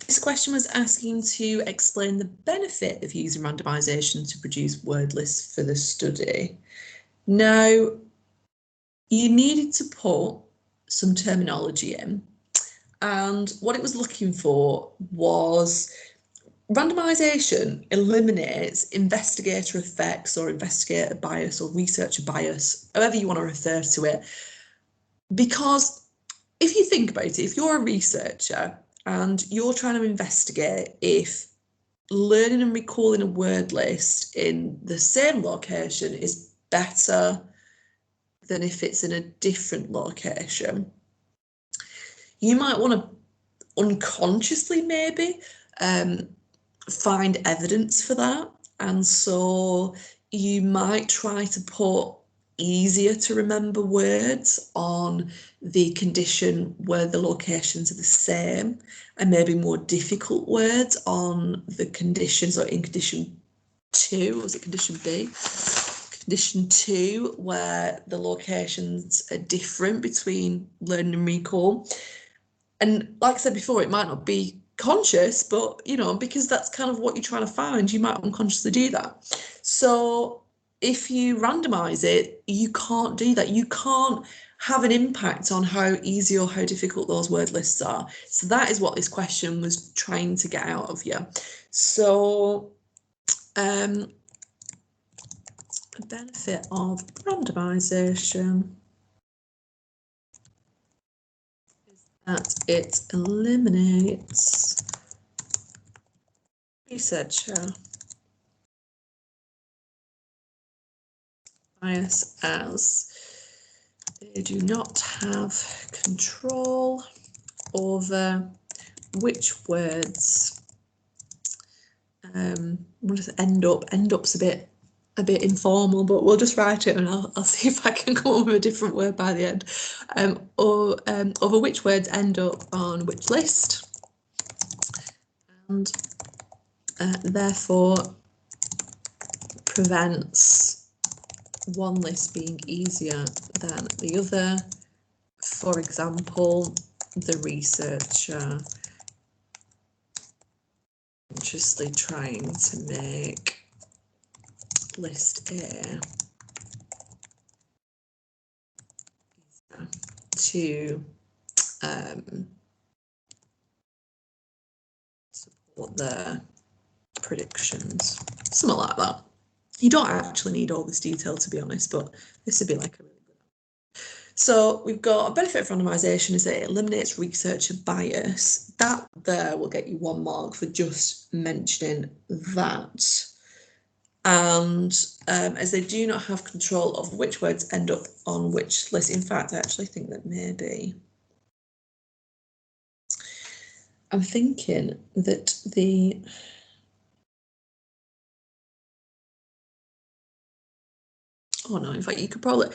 This question was asking to explain the benefit of using randomisation to produce word lists for the study. Now, you needed to put some terminology in, and what it was looking for was randomisation eliminates investigator effects or investigator bias or researcher bias, however you want to refer to it. Because if you think about it, if you're a researcher and you're trying to investigate if learning and recalling a word list in the same location is better than if it's in a different location, you might want to unconsciously maybe find evidence for that. And so you might try to put easier to remember words on the condition where the locations are the same, and maybe more difficult words on the conditions, or in condition 2, or was it condition B? Condition 2, where the locations are different between learn and recall. And like I said before, it might not be conscious, but you know, because that's kind of what you're trying to find, you might unconsciously do that. So if you randomize it, you can't do that. You can't have an impact on how easy or how difficult those word lists are. So that is what this question was trying to get out of you. So the benefit of randomization is that it eliminates researcher bias, as they do not have control over which words what does end up? End up's a bit informal, but we'll just write it and I'll see if I can come up with a different word by the end. Over which words end up on which list, and therefore prevents one list being easier than the other. For example, the researcher consciously trying to make list A to support their predictions, something like that. You don't actually need all this detail, to be honest, but this would be like a really good one. So we've got a benefit of randomisation is that it eliminates researcher bias. That there will get you 1 mark for just mentioning that. And as they do not have control of which words end up on which list. In fact, I actually think that maybe I'm thinking that the oh no, in fact, you could probably,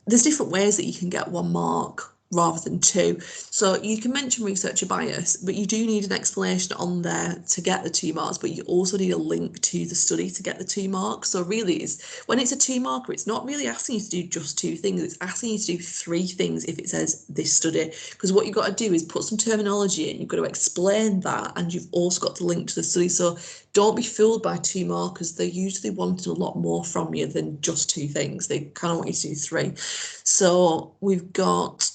there's different ways that you can get 1 mark rather than 2. So you can mention researcher bias, but you do need an explanation on there to get the 2 marks, but you also need a link to the study to get the 2 marks. So really, when it's a 2 marker, it's not really asking you to do just 2 things, it's asking you to do 3 things if it says this study, because what you've got to do is put some terminology in, you've got to explain that, and you've also got to link to the study. So don't be fooled by 2 markers. They're usually wanting a lot more from you than just 2 things. They kind of want you to do 3. So we've got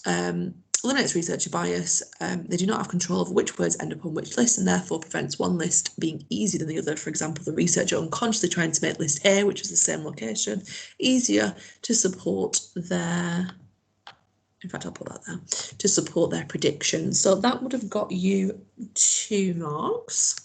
eliminates researcher bias. They do not have control over which words end up on which list, and therefore prevents one list being easier than the other. For example, the researcher unconsciously trying to make list A, which is the same location, easier to support their, in fact, I'll put that there, to support their predictions. So that would have got you 2 marks.